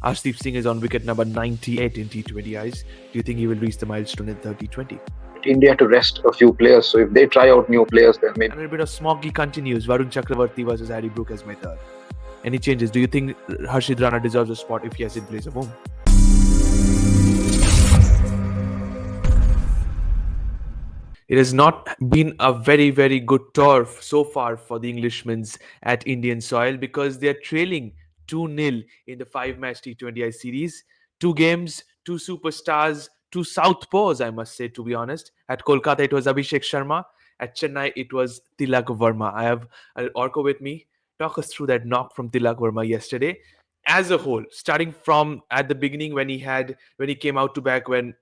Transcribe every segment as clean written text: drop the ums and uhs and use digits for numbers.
Arshdeep Singh is on wicket number 98 in T20Is. Do you think he will reach the milestone in 30-20? India to rest a few players. So if they try out new players, then maybe. And a bit of smoggy continues. Varun Chakravarti versus Harry Brook as my third. Any changes? Do you think Harshit Rana deserves a spot if he has in place of home? It has not been a very, very good tour so far for the Englishmen at Indian soil because they are trailing 2-0 in the 5-match T20I series. Two games, two superstars, two southpaws, I must say, to be honest. At Kolkata, it was Abhishek Sharma. At Chennai, it was Tilak Varma. I have Orko with me. Talk us through that knock from Tilak Varma yesterday. As a whole, starting from at the beginning when he came out to back when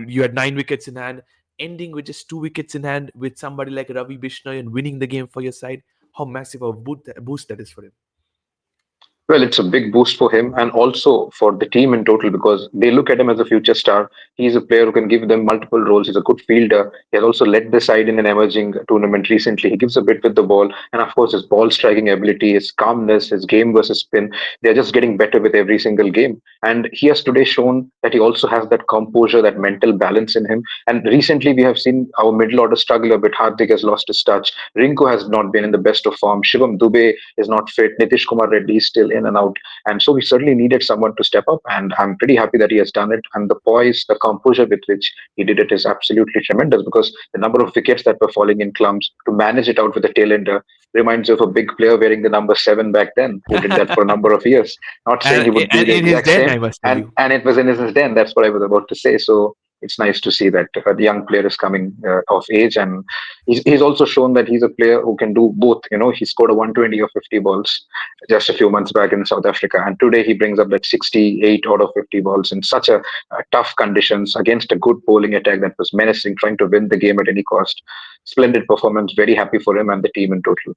you had 9 wickets in hand, ending with just 2 wickets in hand with somebody like Ravi Bishnoi and winning the game for your side. How massive a boost that is for him. Well, it's a big boost for him and also for the team in total because they look at him as a future star. He's a player who can give them multiple roles. He's a good fielder. He has also led the side in an emerging tournament recently. He gives a bit with the ball. And of course, his ball striking ability, his calmness, his game versus spin, they're just getting better with every single game. And he has today shown that he also has that composure, that mental balance in him. And recently, we have seen our middle order struggle a bit. Hardik has lost his touch. Rinku has not been in the best of form. Shivam Dubey is not fit. Nitish Kumar Reddy is still in and out. And so we certainly needed someone to step up. And I'm pretty happy that he has done it. And the poise, the composure with which he did it is absolutely tremendous because the number of wickets that were falling in clumps to manage it out with a tailender reminds you of a big player wearing the number 7 back then who did that for a number of years. Not saying he would do And the in his exact den, same. I must tell you. And it was in his den. That's what I was about to say. So it's nice to see that the young player is coming of age, and he's also shown that he's a player who can do both. You know, he scored a 120 or 50 balls just a few months back in South Africa, and today he brings up that 68 out of 50 balls in such a tough conditions against a good bowling attack that was menacing, trying to win the game at any cost. Splendid performance. Very happy for him and the team in total.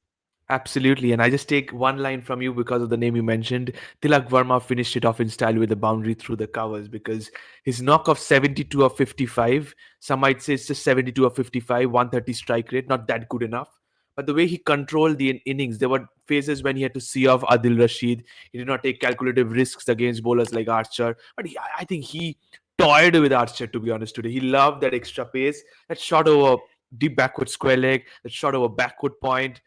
Absolutely. And I just take one line from you because of the name you mentioned. Tilak Varma finished it off in style with a boundary through the covers because his knock of 72 of 55, some might say it's just 72 of 55, 130 strike rate, not that good enough. But the way he controlled the innings, there were phases when he had to see off Adil Rashid. He did not take calculative risks against bowlers like Archer. But I think he toyed with Archer, to be honest, today. He loved that extra pace, that shot over deep backward square leg, that shot over backward point.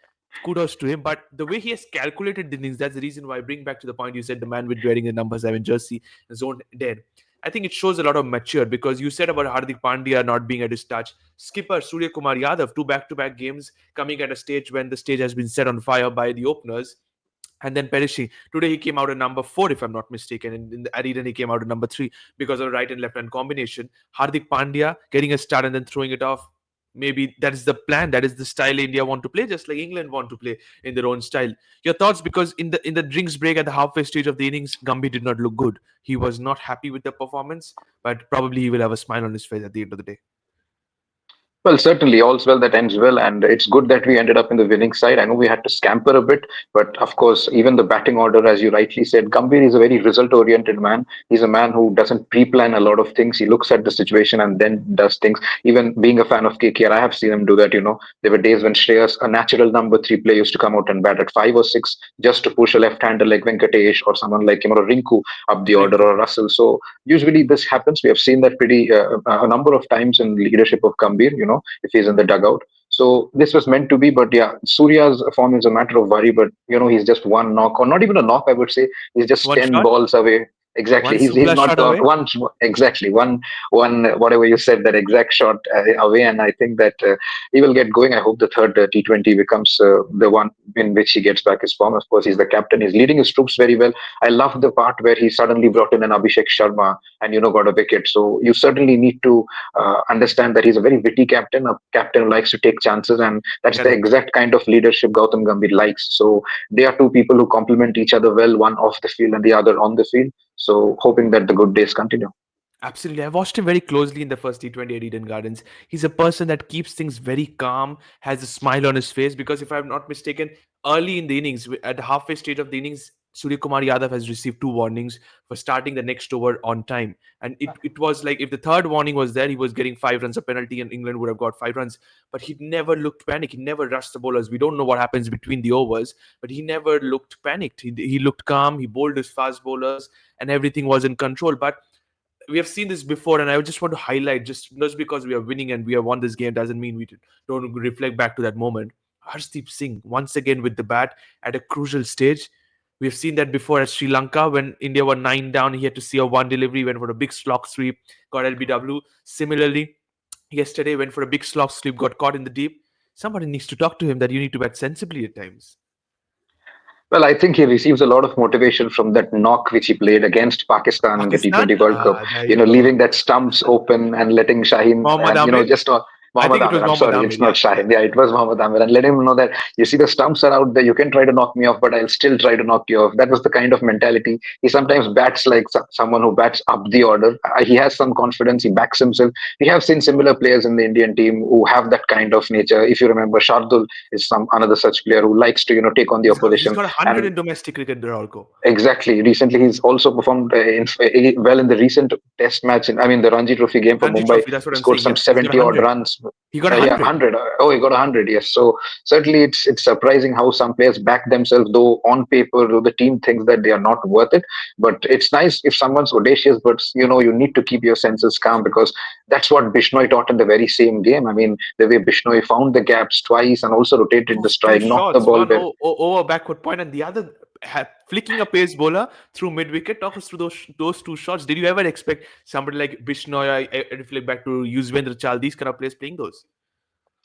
Kudos to him. But the way he has calculated the innings, that's the reason why I bring back to the point you said the man with wearing the number 7 jersey zoned dead. I think it shows a lot of mature because you said about Hardik Pandya not being at his touch. Skipper Surya Kumar Yadav, two back-to-back games coming at a stage when the stage has been set on fire by the openers and then perishing. Today he came out at number 4, if I'm not mistaken, and at Eden he came out at number 3 because of right and left hand combination. Hardik Pandya getting a start and then throwing it off. Maybe that is the plan. That is the style India want to play, just like England want to play in their own style. Your thoughts? Because in the drinks break at the halfway stage of the innings, Gambhir did not look good. He was not happy with the performance, but probably he will have a smile on his face at the end of the day. Well, certainly, all's well that ends well, and it's good that we ended up in the winning side. I know we had to scamper a bit, but of course, even the batting order, as you rightly said, Gambhir is a very result-oriented man. He's a man who doesn't pre-plan a lot of things. He looks at the situation and then does things. Even being a fan of KKR, I have seen him do that. You know, there were days when Shreyas, a natural number 3 player, used to come out and bat at 5 or 6 just to push a left-hander like Venkatesh or someone like Rinku up the order Rinku. or Russell. So usually this happens. We have seen that pretty a number of times in leadership of Gambhir. You know, if he's in the dugout. So this was meant to be, but yeah, Surya's form is a matter of worry. But you know, he's just one knock, or not even a knock, I would say. He's just One 10 shot, balls away. Exactly, one he's Sukla not shot gone away. one exactly one whatever you said, that exact shot away, and I think that he will get going. I hope the third T20 becomes the one in which he gets back his form. Of course, he's the captain. He's leading his troops very well. I love the part where he suddenly brought in an Abhishek Sharma and got a wicket. So you certainly need to understand that he's a very witty captain, a captain who likes to take chances, and that's the Correct. exact kind of leadership Gautam Gambhir likes. So they are two people who complement each other well, one off the field and the other on the field. So hoping that the good days continue. Absolutely. I watched him very closely in the first T20 at Eden Gardens. He's a person that keeps things very calm, has a smile on his face. Because if I'm not mistaken, early in the innings, at the halfway stage of the innings, Surya Kumar Yadav has received two warnings for starting the next over on time. And it was like if the third warning was there, he was getting 5 runs a penalty and England would have got 5 runs. But he never looked panicked. He never rushed the bowlers. We don't know what happens between the overs, but he never looked panicked. He looked calm. He bowled his fast bowlers and everything was in control. But we have seen this before, and I just want to highlight just because we are winning and we have won this game doesn't mean we don't reflect back to that moment. Arshdeep Singh once again with the bat at a crucial stage. We have seen that before at Sri Lanka when India were 9 down. He had to see a one delivery, went for a big slog sweep, got LBW. Similarly, yesterday went for a big slog sweep, got caught in the deep. Somebody needs to talk to him that you need to bat sensibly at times. Well, I think he receives a lot of motivation from that knock which he played against Pakistan in the Pakistan, T20 World Cup. there you go. Leaving that stumps open and letting Shaheen Mohammad and Amir. just I Mohammad think it was Amir. I'm Mohammad sorry, Amir. it's not Yeah, yeah. Shaheen. Yeah, it was Mohammad Amir, and let him know that you see the stumps are out there. You can try to knock me off, but I'll still try to knock you off. That was the kind of mentality. He sometimes bats like someone who bats up the order. He has some confidence. He backs himself. We have seen similar players in the Indian team who have that kind of nature. If you remember, Shardul is some another such player who likes to take on the He's opposition. got 100 And in domestic cricket, Doralco. exactly. Recently, he's also performed well in the recent Test match. I mean, the Ranji Trophy game for Ranji Mumbai. Trophy, that's what He I'm scored saying. some Yes, he's got 70 odd 100. runs. He got Yeah, 100. 100. Oh, he got 100. Yes. So certainly, it's surprising how some players back themselves, though on paper, though the team thinks that they are not worth it. But it's nice if someone's audacious. But you need to keep your senses calm because that's what Bishnoi taught in the very same game. I mean, the way Bishnoi found the gaps twice and also rotated the Two strike, knocked the shots, ball one very. over backward point, and the other flicking a pace bowler through mid wicket. Talk us through those two shots. Did you ever expect somebody like Bishnoi, I reflect back to Yuzvendra Chal, these kind of players playing those?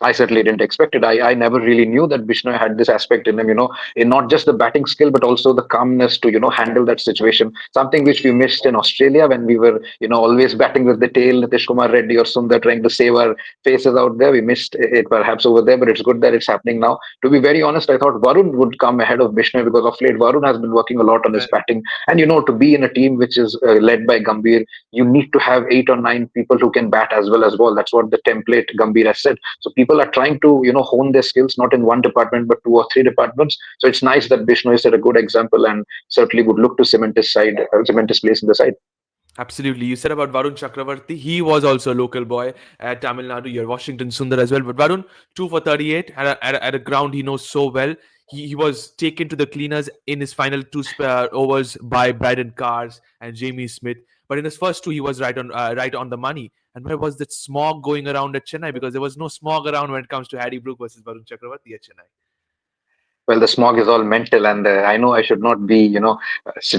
I certainly didn't expect it. I never really knew that Bishnoi had this aspect in him, in not just the batting skill, but also the calmness to, handle that situation. Something which we missed in Australia when we were, always batting with the tail, Nitish Kumar Reddy or Sundar trying to save our faces out there. We missed it perhaps over there, but it's good that it's happening now. To be very honest, I thought Varun would come ahead of Bishnoi because of late Varun has been working a lot on his Correct. batting. And, to be in a team which is led by Gambhir, you need to have 8 or 9 people who can bat as well as ball. That's what the template Gambhir has said. So people are trying to, hone their skills not in one department but 2 or 3 departments. So it's nice that Bishnoy set a good example and certainly would look to cement his place in the side. Absolutely. You said about Varun Chakravarti. He was also a local boy at Tamil Nadu. You're Washington Sundar as well. But Varun, 2 for 38 at a ground he knows so well. He was taken to the cleaners in his final two overs by Bryden Cars and Jamie Smith. But in his first two, he was right on the money. And where was that smog going around at Chennai? Because there was no smog around when it comes to Harry Brook versus Varun Chakravarti at Chennai. Well, the smog is all mental, and I know I should not be,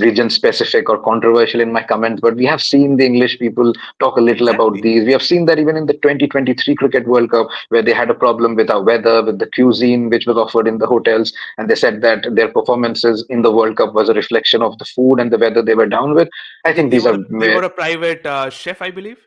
region specific or controversial in my comments, but we have seen the English people talk a little about Exactly. these. We have seen that even in the 2023 Cricket World Cup, where they had a problem with our weather, with the cuisine which was offered in the hotels, and they said that their performances in the World Cup was a reflection of the food and the weather they were down with. I think They these were are they were a private chef, I believe.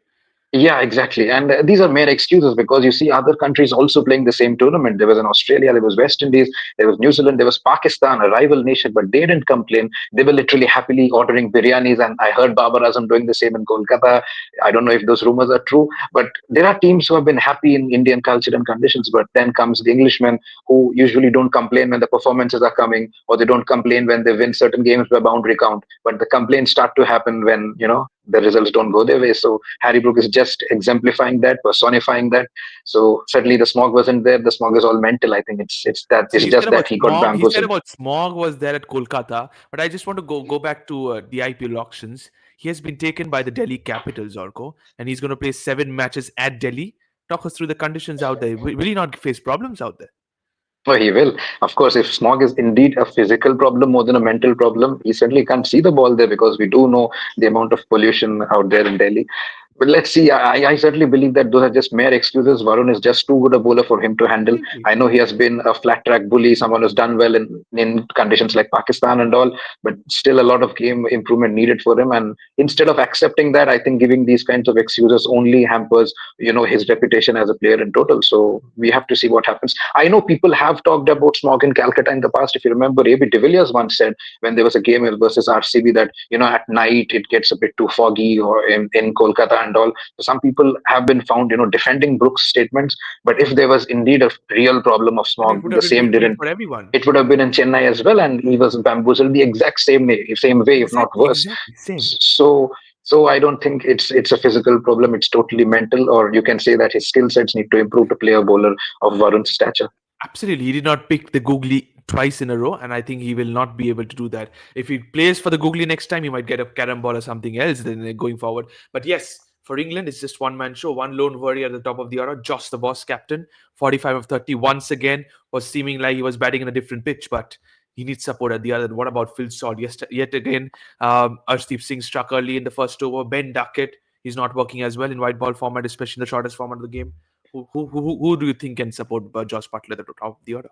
yeah, exactly. And these are mere excuses because you see other countries also playing the same tournament. There was an Australia, there was West Indies, there was New Zealand, there was Pakistan, a rival nation, but they didn't complain. They were literally happily ordering biryanis. And I heard Babar Azam doing the same in Kolkata. I don't know if those rumors are true, but there are teams who have been happy in Indian culture and conditions. But then comes the Englishmen who usually don't complain when the performances are coming, or they don't complain when they win certain games by boundary count. But the complaints start to happen when, the results don't go their way. So Harry Brook is just exemplifying that, personifying that. So certainly the smog wasn't there. The smog is all mental. I think So it's you said just about that he got smog. He said bamboozled. about smog was there at Kolkata, but I just want to go back to the IPL auctions. He has been taken by the Delhi Capitals, Orko, and he's going to play 7 matches at Delhi. Talk us through the conditions out there. Will he not face problems out there? Oh, he will. Of course, if smog is indeed a physical problem more than a mental problem, he certainly can't see the ball there because we do know the amount of pollution out there in Delhi. But let's see. I certainly believe that those are just mere excuses. Varun is just too good a bowler for him to handle. Completely. I know he has been a flat track bully, someone who's done well in conditions like Pakistan and all, but still a lot of game improvement needed for him. And instead of accepting that, I think giving these kinds of excuses only hampers, his reputation as a player in total. So we have to see what happens. I know people have talked about smog in Calcutta in the past. If you remember, A.B. de Villiers once said when there was a game versus RCB that, at night it gets a bit too foggy or in Kolkata and all. So some people have been found, defending Brooks' statements. But if there was indeed a real problem of And it smog, would the have been same big didn't. for everyone. It would have been in Chennai as well, and he was bamboozled the exact same way, if not Exactly, worse. exactly, same. So, so I don't think it's a physical problem. It's totally mental, or you can say that his skill sets need to improve to play a bowler of Varun's stature. Absolutely. He did not pick the googly twice in a row, and I think he will not be able to do that. If he plays for the googly next time, he might get a carom ball or something else then going forward. But yes, for England, it's just one man show, one lone warrior at the top of the order. Josh, the boss captain, 45 of 30, once again, was seeming like he was batting in a different pitch, but he needs support at the other. What about Phil Salt? Yet again, Arshdeep Singh struck early in the first over. Ben Duckett, he's not working as well in white ball format, especially in the shortest format of the game. Who do you think can support Josh Butler at the top of the order?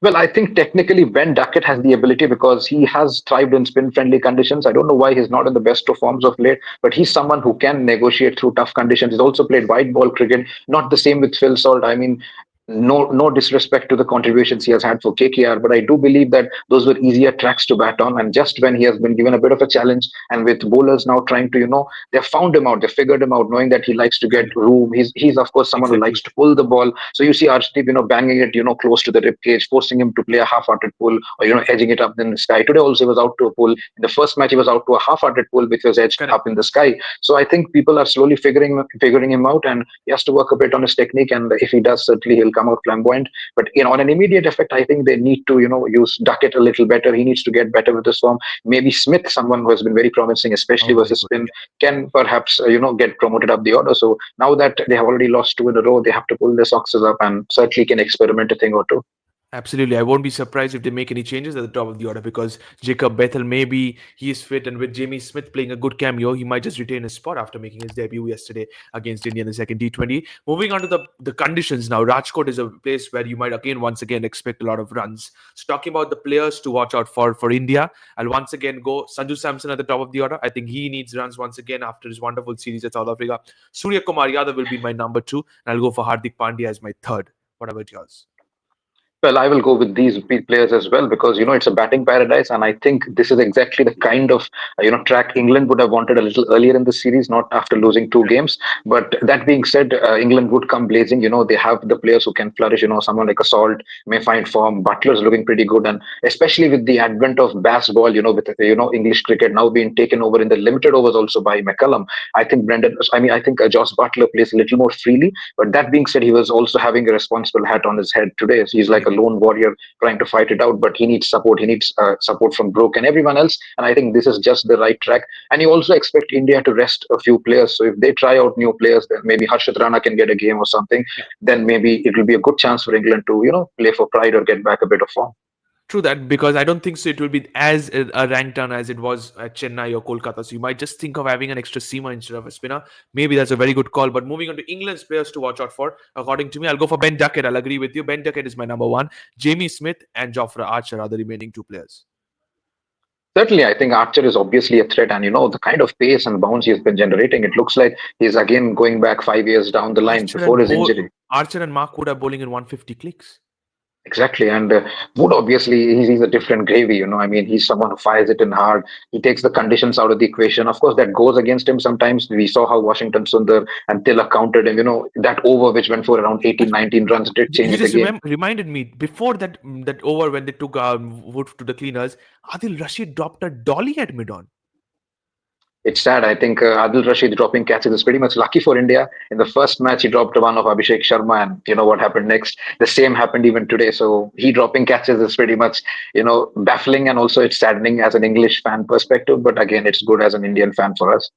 Well, I think technically Ben Duckett has the ability because he has thrived in spin friendly conditions. I don't know why he's not in the best of forms of late, but he's someone who can negotiate through tough conditions. He's also played white ball cricket, not the same with Phil Salt. I mean, no disrespect to the contributions he has had for KKR, but I do believe that those were easier tracks to bat on. And just when he has been given a bit of a challenge, and with bowlers now trying to, they've found him out, they figured him out, knowing that he likes to get Correct. room. He's of course someone who likes Exactly. to pull the ball. So you see Arshdeep, banging it, close to the rib cage, forcing him to play a half-hearted pull, or edging it up in the sky. Today also he was out to a pull. In the first match he was out to a half-hearted pull, which was edged Correct. up in the sky. So I think people are slowly figuring him out, and he has to work a bit on his technique. And if he does, certainly he'll come out flamboyant. But on an immediate effect, I think they need to use Duckett a little better. He needs to get better with this form. Maybe Smith, someone who has been very promising, especially Oh, very versus good. spin, can perhaps get promoted up the order. So now that they have already lost two in a row, they have to pull their socks up and certainly can experiment a thing or two. Absolutely. I won't be surprised if they make any changes at the top of the order because Jacob Bethel, maybe he is fit, and with Jamie Smith playing a good cameo, he might just retain his spot after making his debut yesterday against India in the second T20. Moving on to the conditions now, Rajkot is a place where you might once again expect a lot of runs. So talking about the players to watch out for India, I'll once again go Sanju Samson at the top of the order. I think he needs runs once again after his wonderful series at South Africa. Surya Kumar Yadav will be my number two, and I'll go for Hardik Pandya as my third. What about yours? Well, I will go with these players as well because it's a batting paradise, and I think this is exactly the kind of track England would have wanted a little earlier in the series, not after losing two games. But that being said, England would come blazing. They have the players who can flourish. Someone like a Salt may find form. Butler's looking pretty good, and especially with the advent of baseball, with English cricket now being taken over in the limited overs also by McCullum. I think I think Josh Butler plays a little more freely. But that being said, he was also having a responsible hat on his head today. So he's like a Correct. lone warrior trying to fight it out, but he needs support. He needs support from Brook and everyone else. And I think this is just the right track. And you also expect India to rest a few players. So if they try out new players, then maybe Harshit Rana can get a game or something. Then maybe it will be a good chance for England to, play for pride or get back a bit of form. True that, because I don't think so. It will be as a rank down as it was at Chennai or Kolkata. So you might just think of having an extra seamer instead of a spinner. Maybe that's a very good call. But moving on to England's players to watch out for, according to me, I'll go for Ben Duckett. I'll agree with you. Ben Duckett is my number one. Jamie Smith and Jofra Archer are the remaining two players. Certainly, I think Archer is obviously a threat, and the kind of pace and bounce he has been generating, it looks like he's again going back 5 years down the line Archer before and his injury. Archer and Mark Wood are bowling in 150 clicks. Exactly, and Wood obviously he's a different gravy. I mean, he's someone who fires it in hard. He takes the conditions out of the equation. Of course, that goes against him sometimes. We saw how Washington Sundar and Tilak countered him. That over which went for around 18, But 19 runs did change you the just game. reminded me before that over when they took Wood to the cleaners, Adil Rashid dropped a dolly at mid on. It's sad. I think Adil Rashid dropping catches is pretty much lucky for India. In the first match, he dropped one of Abhishek Sharma, and you know what happened next? The same happened even today. So he dropping catches is pretty much, baffling, and also it's saddening as an English fan perspective. But again, it's good as an Indian fan for us.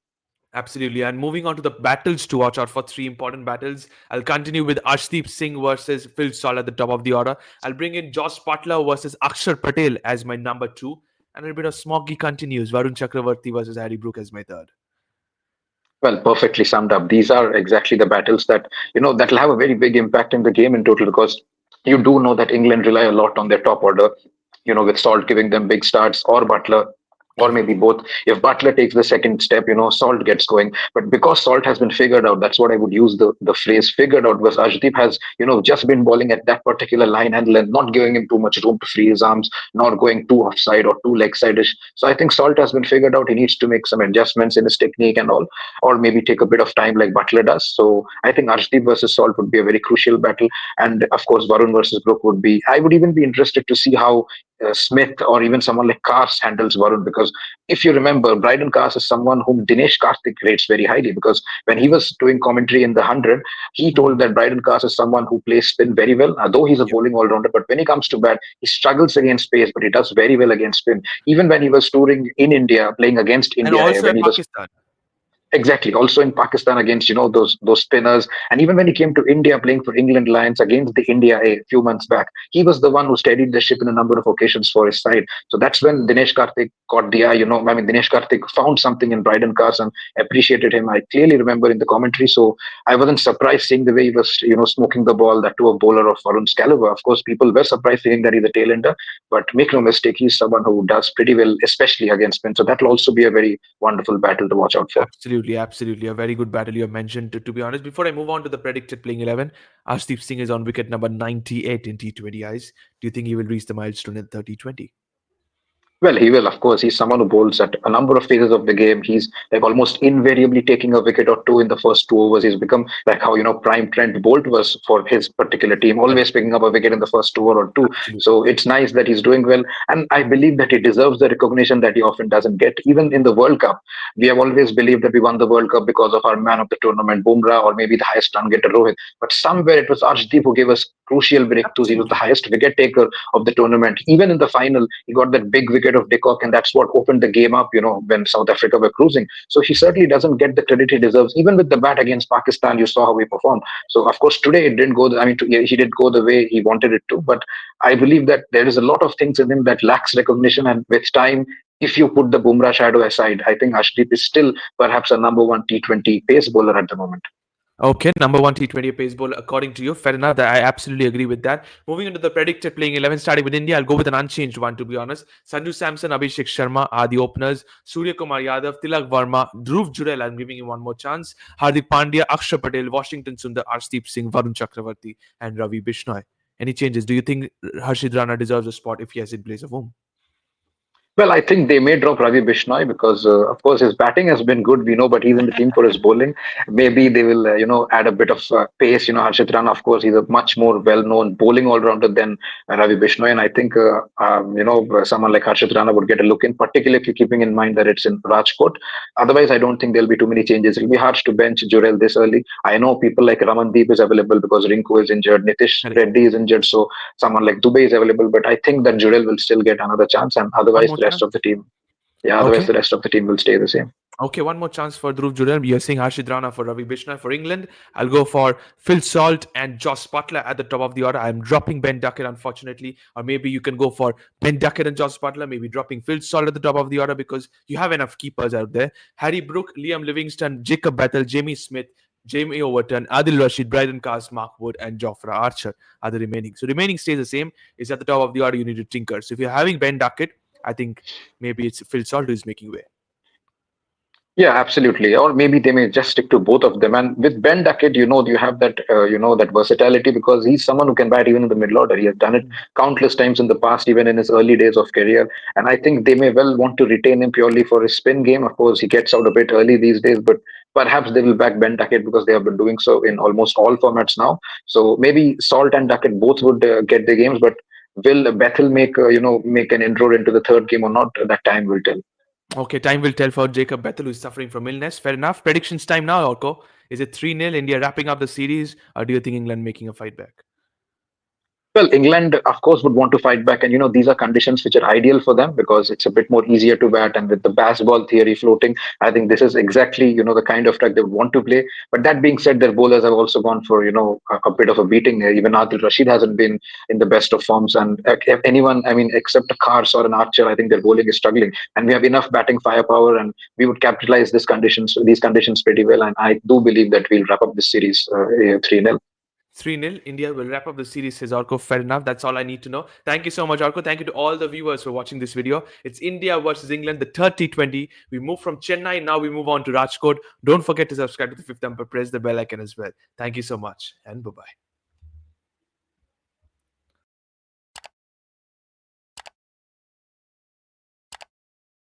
Absolutely. And moving on to the battles to watch out for, three important battles. I'll continue with Arshdeep Singh versus Phil Sall at the top of the order. I'll bring in Josh Butler versus Akshar Patel as my number two. And a bit of smoggy continues. Varun Chakravarti versus Harry Brook as my third. Well, perfectly summed up. These are exactly the battles that that'll have a very big impact in the game in total because you do know that England rely a lot on their top order. With Salt giving them big starts or Butler. or maybe Correct. both. If Butler takes the second step, Salt gets going. But because Salt has been figured out, that's what I would use the phrase figured out, because Arshdeep has, just been bowling at that particular line handle and not giving him too much room to free his arms, not going too offside or too leg sideish. So I think Salt has been figured out. He needs to make some adjustments in his technique and all, or maybe take a bit of time like Butler does. So I think Arshdeep versus Salt would be a very crucial battle. And of course, Varun versus Brook would be, I would even be interested to see how Smith or even someone like Kars handles Varun, because if you remember, Bryden Cars is someone whom Dinesh Karthik rates very highly, because when he was doing commentary in the 100, he told Mhm. that Bryden Cars is someone who plays spin very well, though he's a Yep. bowling all-rounder. But when he comes to bat, he struggles against pace, but he does very well against spin. Even when he was touring in India, playing against And India, also when at he was Pakistan. exactly. Also in Pakistan against those spinners, and even when he came to India playing for England Lions against the India A few months back, he was the one who steadied the ship in a number of occasions for his side. So that's when Dinesh Karthik caught the eye. I mean, Dinesh Karthik found something in Bryden Carson, appreciated him. I clearly remember in the commentary. So I wasn't surprised seeing the way he was smoking the ball, that to a bowler of Varun's caliber. Of course, people were surprised seeing that he's a tailender, but make no mistake, he's someone who does pretty well, especially against spin. So that'll also be a very wonderful battle to watch out for. Absolutely, absolutely. A very good battle you have mentioned. To be honest, before I move on to the predicted playing 11, Arshdeep Singh is on wicket number 98 in T20 eyes. Do you think he will reach the milestone in 30-20? Well, he will, of course. He's someone who bowls at a number of phases of the game. He's like almost invariably taking a wicket or two in the first two overs. He's become like how, Prime Trent Bolt was for his particular team, Correct. always picking up a wicket in the first over or two. Absolutely. So it's nice that he's doing well. And I believe that he deserves the recognition that he often doesn't get. Even in the World Cup, we have always believed that we won the World Cup because of our man of the tournament, Bumrah, or maybe the highest run getter, Rohit. But somewhere it was Arshdeep who gave us crucial breakthroughs. He was the Absolutely. highest wicket taker of the tournament. Even in the final, he got that big wicket of Dickok, and that's what opened the game up, when South Africa were cruising. So he certainly doesn't get the credit he deserves. Even with the bat against Pakistan, you saw how he performed. So, of course, today it didn't go, he didn't go the way he wanted it to. But I believe that there is a lot of things in him that lacks recognition, and with time, if you put the Bumrah shadow aside, I think Ashdeep is still perhaps a number one T20 pace bowler at the moment. Okay, number one T20 pace bowler, according to you. Fair enough. I absolutely agree with that. Moving into the predicted playing 11, starting with India, I'll go with an unchanged one, to be honest. Sanju Samson, Abhishek Sharma are the openers. Surya Kumar Yadav, Tilak Varma, Dhruv Jurel, I'm giving him one more chance. Hardik Pandya, Akshar Patel, Washington Sundar, Arshdeep Singh, Varun Chakravarti, and Ravi Bishnoi. Any changes? Do you think Harshid Rana deserves a spot if he has in place of whom? Well, I think they may drop Ravi Bishnoi because, of course, his batting has been good. We know, but he's in the team for his bowling. Maybe they will, add a bit of pace. Harshit Rana, of course, he's a much more well-known bowling all-rounder than Ravi Bishnoi, and I think, someone like Harshit Rana would get a look in, particularly if you're keeping in mind that it's in Rajkot. Otherwise, I don't think there'll be too many changes. It'll be hard to bench Jurel this early. I know people like Ramandeep is available because Rinku is injured, Nitish Correct. Reddy is injured, so someone like Dubey is available, but I think that Jurel will still get another chance, and One otherwise more the rest chance. of the team, yeah, otherwise Okay. the rest of the team will stay the same. Okay, one more chance for Dhruv Jurel. You're saying Harshid Rana for Ravi Bishnoi for England. I'll go for Phil Salt and Josh Butler at the top of the order. I'm dropping Ben Duckett, unfortunately. Or maybe you can go for Ben Duckett and Josh Butler, maybe dropping Phil Salt at the top of the order because you have enough keepers out there. Harry Brook, Liam Livingston, Jacob Bethel, Jamie Smith, Jamie Overton, Adil Rashid, Bryden Cars, Mark Wood, and Jofra Archer are the remaining. So remaining stays the same. Is at the top of the order, you need to tinker. So if you're having Ben Duckett, I think maybe it's Phil Salt who is making way. Yeah, absolutely. Or maybe they may just stick to both of them. And with Ben Duckett, you have that, that versatility because he's someone who can bat even in the middle order. He has done it countless times in the past, even in his early days of career. And I think they may well want to retain him purely for his spin game. Of course, he gets out a bit early these days, but perhaps they will back Ben Duckett because they have been doing so in almost all formats now. So maybe Salt and Duckett both would get the games, but will Bethel make an inroad into the third game or not? That time will tell. Okay, time will tell for Jacob Bethel, who is suffering from illness. Fair enough. Predictions time now, Orko. Is it 3-0 India wrapping up the series, or do you think England making a fight back? Well, England, of course, would want to fight back, and these are conditions which are ideal for them because it's a bit more easier to bat. And with the baseball theory floating, I think this is exactly the kind of track they would want to play. But that being said, their bowlers have also gone for a bit of a beating. Even Adil Rashid hasn't been in the best of forms, and if anyone, I mean, except a Cars or an Archer, I think their bowling is struggling. And we have enough batting firepower, and we would capitalize these conditions pretty well. And I do believe that we'll wrap up this series 3-0. 3-0. India will wrap up the series, says Orko. Fair enough. That's all I need to know. Thank you so much, Orko. Thank you to all the viewers for watching this video. It's India versus England, the third T20. We move from Chennai. Now we move on to Rajkot. Don't forget to subscribe to the Fifth Umpire. Press the bell icon as well. Thank you so much, and bye bye.